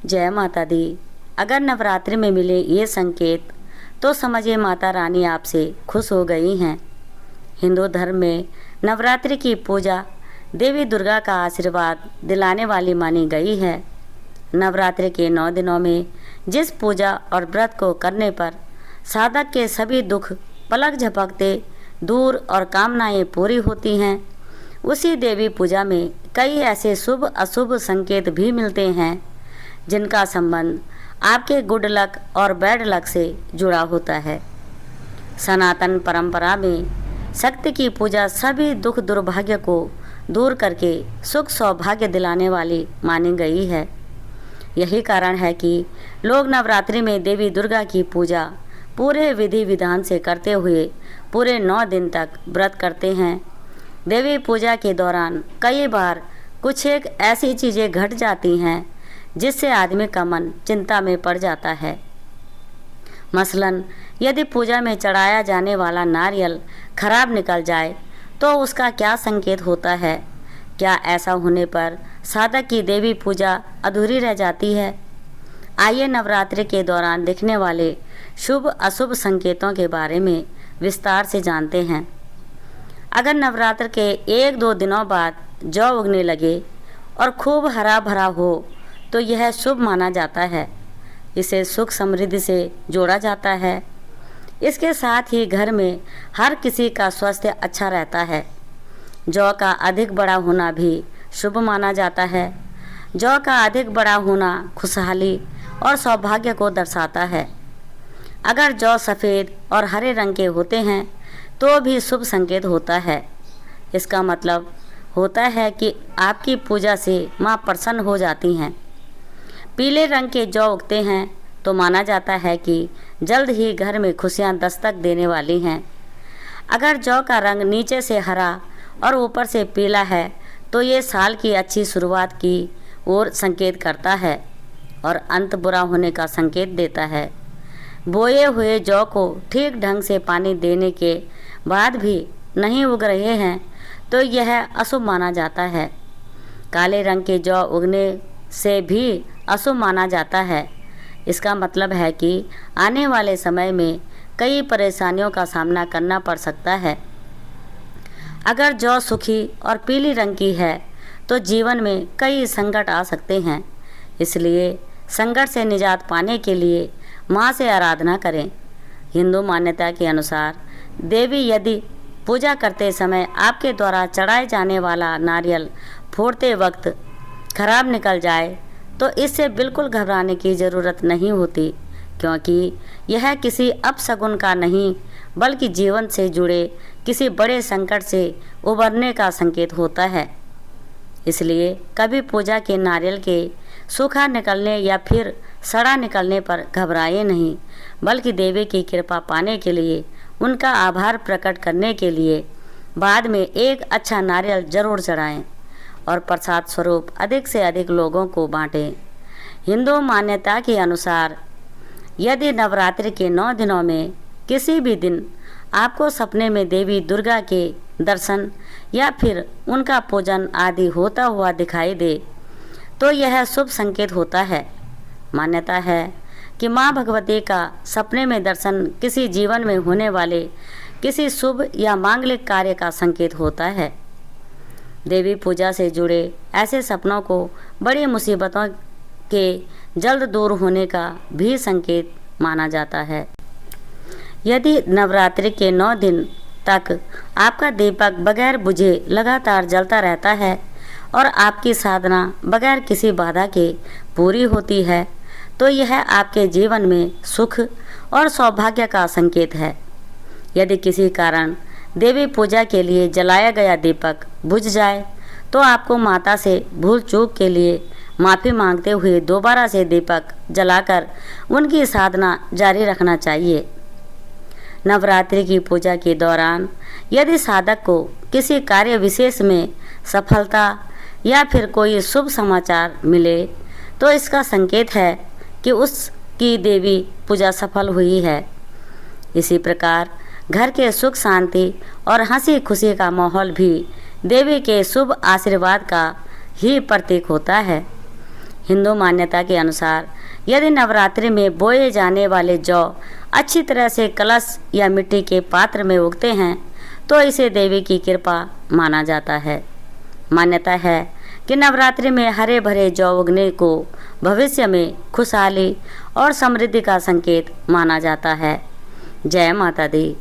जय माता दी। अगर नवरात्रि में मिले ये संकेत तो समझिए माता रानी आपसे खुश हो गई हैं। हिंदू धर्म में नवरात्रि की पूजा देवी दुर्गा का आशीर्वाद दिलाने वाली मानी गई है। नवरात्रि के 9 दिनों में जिस पूजा और व्रत को करने पर साधक के सभी दुख पलक झपकते दूर और कामनाएं पूरी होती हैं, उसी देवी पूजा में कई ऐसे शुभ अशुभ संकेत भी मिलते हैं जिनका संबंध आपके गुड लक और बैड लक से जुड़ा होता है। सनातन परंपरा में शक्ति की पूजा सभी दुख दुर्भाग्य को दूर करके सुख सौभाग्य दिलाने वाली मानी गई है। यही कारण है कि लोग नवरात्रि में देवी दुर्गा की पूजा पूरे विधि विधान से करते हुए पूरे 9 दिन तक व्रत करते हैं। देवी पूजा के दौरान कई बार कुछ एक ऐसी चीज़ें घट जाती हैं जिससे आदमी का मन चिंता में पड़ जाता है। मसलन यदि पूजा में चढ़ाया जाने वाला नारियल खराब निकल जाए तो उसका क्या संकेत होता है? क्या ऐसा होने पर साधक की देवी पूजा अधूरी रह जाती है? आइए नवरात्रि के दौरान दिखने वाले शुभ अशुभ संकेतों के बारे में विस्तार से जानते हैं। अगर नवरात्र के 1-2 दिनों बाद जौ उगने लगे और खूब हरा भरा हो तो यह शुभ माना जाता है। इसे सुख समृद्धि से जोड़ा जाता है। इसके साथ ही घर में हर किसी का स्वास्थ्य अच्छा रहता है। जौ का अधिक बड़ा होना भी शुभ माना जाता है। जौ का अधिक बड़ा होना खुशहाली और सौभाग्य को दर्शाता है। अगर जौ सफ़ेद और हरे रंग के होते हैं तो भी शुभ संकेत होता है। इसका मतलब होता है कि आपकी पूजा से माँ प्रसन्न हो जाती हैं। पीले रंग के जौ उगते हैं तो माना जाता है कि जल्द ही घर में खुशियाँ दस्तक देने वाली हैं। अगर जौ का रंग नीचे से हरा और ऊपर से पीला है तो ये साल की अच्छी शुरुआत की ओर संकेत करता है और अंत बुरा होने का संकेत देता है। बोए हुए जौ को ठीक ढंग से पानी देने के बाद भी नहीं उग रहे हैं तो यह अशुभ माना जाता है। काले रंग के जौ उगने से भी अशुभ माना जाता है। इसका मतलब है कि आने वाले समय में कई परेशानियों का सामना करना पड़ सकता है। अगर जौ सूखी और पीली रंग की है तो जीवन में कई संकट आ सकते हैं। इसलिए संकट से निजात पाने के लिए माँ से आराधना करें। हिंदू मान्यता के अनुसार देवी यदि पूजा करते समय आपके द्वारा चढ़ाए जाने वाला नारियल फोड़ते वक्त खराब निकल जाए तो इससे बिल्कुल घबराने की ज़रूरत नहीं होती, क्योंकि यह किसी अपशगुन का नहीं बल्कि जीवन से जुड़े किसी बड़े संकट से उबरने का संकेत होता है। इसलिए कभी पूजा के नारियल के सूखा निकलने या फिर सड़ा निकलने पर घबराए नहीं, बल्कि देवी की कृपा पाने के लिए उनका आभार प्रकट करने के लिए बाद में एक अच्छा नारियल जरूर चढ़ाएं और प्रसाद स्वरूप अधिक से अधिक लोगों को बांटें। हिंदू मान्यता के अनुसार यदि नवरात्रि के 9 दिनों में किसी भी दिन आपको सपने में देवी दुर्गा के दर्शन या फिर उनका पूजन आदि होता हुआ दिखाई दे तो यह शुभ संकेत होता है। मान्यता है कि माँ भगवती का सपने में दर्शन किसी जीवन में होने वाले किसी शुभ या मांगलिक कार्य का संकेत होता है। देवी पूजा से जुड़े ऐसे सपनों को बड़ी मुसीबतों के जल्द दूर होने का भी संकेत माना जाता है। यदि नवरात्रि के 9 दिन तक आपका दीपक बगैर बुझे लगातार जलता रहता है और आपकी साधना बगैर किसी बाधा के पूरी होती है तो यह आपके जीवन में सुख और सौभाग्य का संकेत है। यदि किसी कारण देवी पूजा के लिए जलाया गया दीपक बुझ जाए तो आपको माता से भूल चूक के लिए माफ़ी मांगते हुए दोबारा से दीपक जलाकर उनकी साधना जारी रखना चाहिए। नवरात्रि की पूजा के दौरान यदि साधक को किसी कार्य विशेष में सफलता या फिर कोई शुभ समाचार मिले तो इसका संकेत है कि उसकी देवी पूजा सफल हुई है। इसी प्रकार घर के सुख शांति और हंसी खुशी का माहौल भी देवी के शुभ आशीर्वाद का ही प्रतीक होता है। हिंदू मान्यता के अनुसार यदि नवरात्रि में बोए जाने वाले जौ अच्छी तरह से कलश या मिट्टी के पात्र में उगते हैं तो इसे देवी की कृपा माना जाता है। मान्यता है कि नवरात्रि में हरे भरे जौ उगने को भविष्य में खुशहाली और समृद्धि का संकेत माना जाता है। जय माता दी।